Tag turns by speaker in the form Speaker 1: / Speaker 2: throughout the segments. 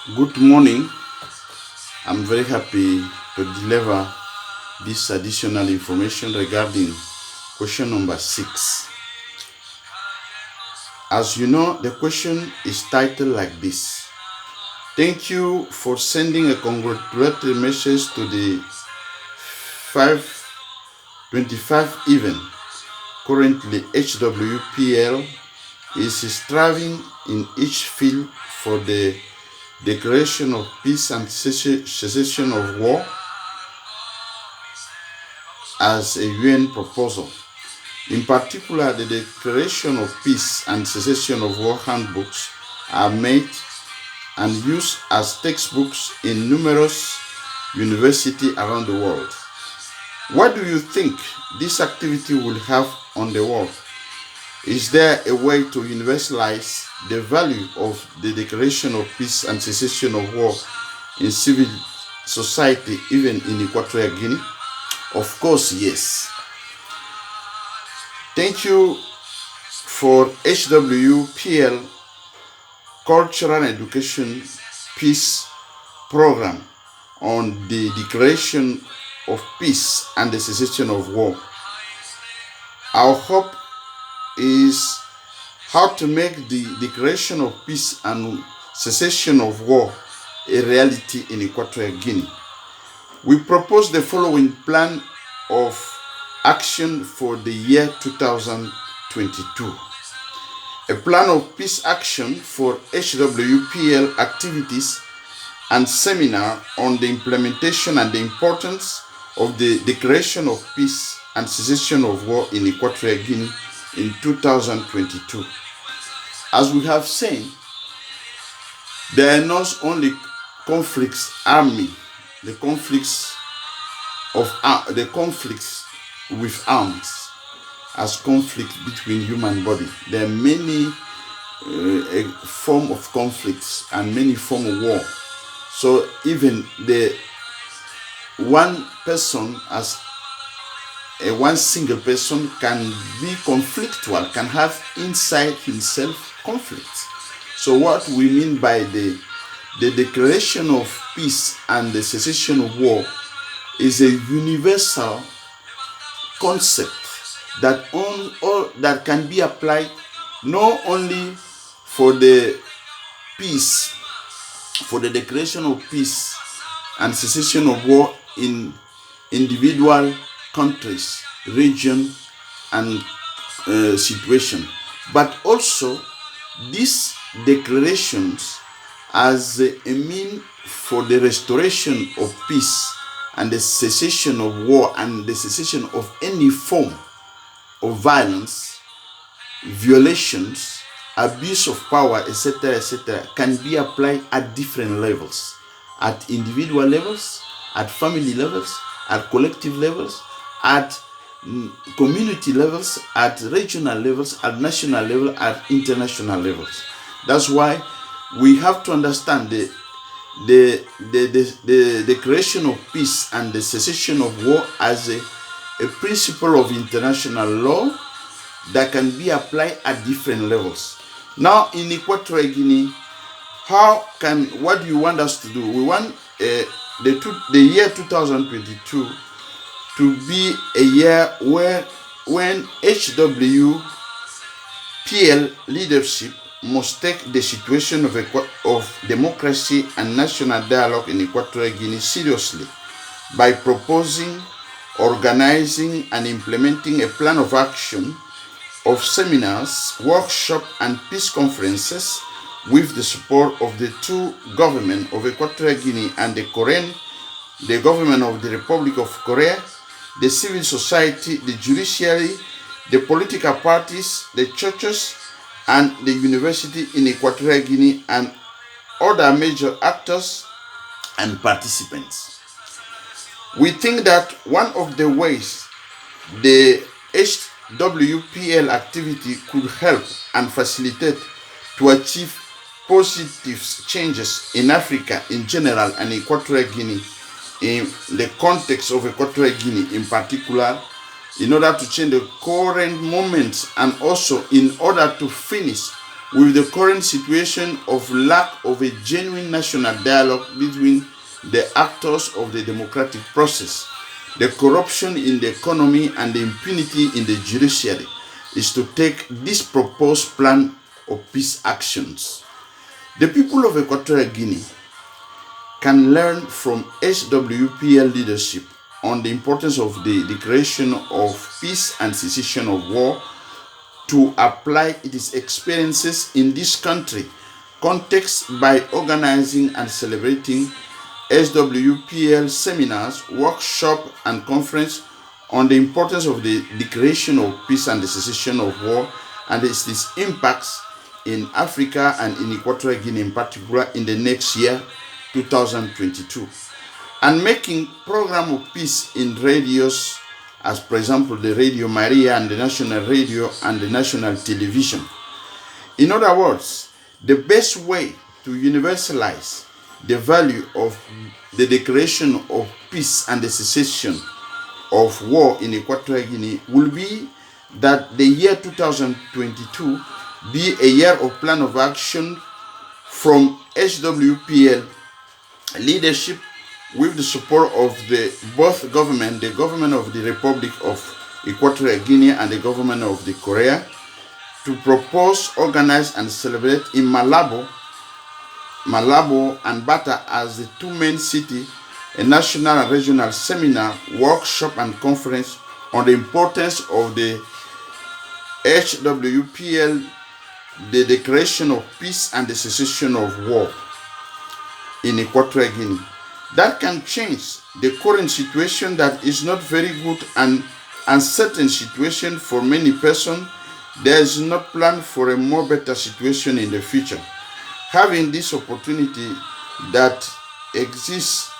Speaker 1: Good morning. I'm very happy to deliver this additional information regarding question number 6. As you know, the question is titled like this. Thank you for sending a congratulatory message to the 525 event. Currently, HWPL is striving in each field for the declaration of peace and cessation of war as a UN proposal. In particular, the Declaration of Peace and Cessation of War handbooks are made and used as textbooks in numerous universities around the world. What do you think this activity will have on the world? Is there a way to universalize the value of the Declaration of Peace and Cessation of War in civil society, even in Equatorial Guinea? Of course, yes. Thank you for HWPL Cultural and Education Peace Program on the Declaration of Peace and the Cessation of War. Our hope is how to make the Declaration of Peace and Cessation of War a reality in Equatorial Guinea. We propose the following plan of action for the year 2022. A plan of peace action for HWPL activities and seminar on the implementation and the importance of the Declaration of Peace and Cessation of War in Equatorial Guinea in 2022. As we have seen, there are not only conflicts the conflicts with arms as conflict between human body. There are many form of conflicts and many form of war. So even the one person as one single person can be conflictual, can have inside himself conflict. So what we mean by the declaration of peace and the cessation of war is a universal concept that that can be applied not only for the peace, for the declaration of peace and cessation of war in individual countries, region, and situation, but also these declarations as a mean for the restoration of peace and the cessation of war and the cessation of any form of violence, violations, abuse of power, etc., can be applied at different levels, at individual levels, at family levels, at collective levels, at community levels, at regional levels, at national level, at international levels. That's why we have to understand the declaration of peace and the cessation of war as a principle of international law that can be applied at different levels. Now in Equatorial Guinea, what do you want us to do? We want the year 2022 to be a year when HWPL leadership must take the situation of democracy and national dialogue in Equatorial Guinea seriously by proposing, organizing, and implementing a plan of action of seminars, workshops, and peace conferences with the support of the two governments of Equatorial Guinea and the government of the Republic of Korea, the civil society, the judiciary, the political parties, the churches, and the university in Equatorial Guinea, and other major actors and participants. We think that one of the ways the HWPL activity could help and facilitate to achieve positive changes in Africa in general and Equatorial Guinea, in the context of Equatorial Guinea in particular, in order to change the current moment and also in order to finish with the current situation of lack of a genuine national dialogue between the actors of the democratic process, the corruption in the economy, and the impunity in the judiciary, is to take this proposed plan of peace actions. The people of Equatorial Guinea can learn from SWPL leadership on the importance of the declaration of peace and cessation of war to apply its experiences in this country context by organizing and celebrating SWPL seminars, workshops, and conferences on the importance of the declaration of peace and the cessation of war and its impacts in Africa and in Equatorial Guinea in particular in the next year, 2022. And making program of peace in radios, as for example the Radio Maria and the National Radio and the National Television. In other words, the best way to universalize the value of the declaration of peace and the cessation of war in Equatorial Guinea will be that the year 2022 be a year of plan of action from SWPL leadership with the support of both government, the government of the Republic of Equatorial Guinea and the government of the Korea, to propose, organize, and celebrate in Malabo and Bata as the two main cities, a national and regional seminar, workshop, and conference on the importance of the SWPL, the declaration of peace and the cessation of war in Equatorial Guinea. That can change the current situation that is not very good and uncertain situation for many persons. There is not plan for a more better situation in the future. Having this opportunity that exists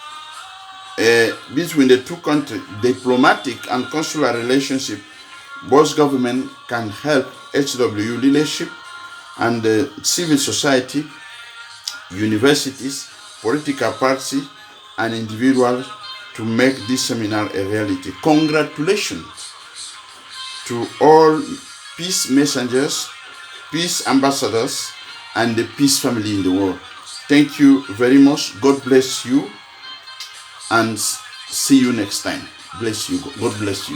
Speaker 1: between the two countries, diplomatic and consular relationship, both government can help HW leadership and civil society, universities, political parties, and individuals to make this seminar a reality. Congratulations to all peace messengers, peace ambassadors, and the peace family in the world. Thank you very much. God bless you, and see you next time. Bless you. God bless you.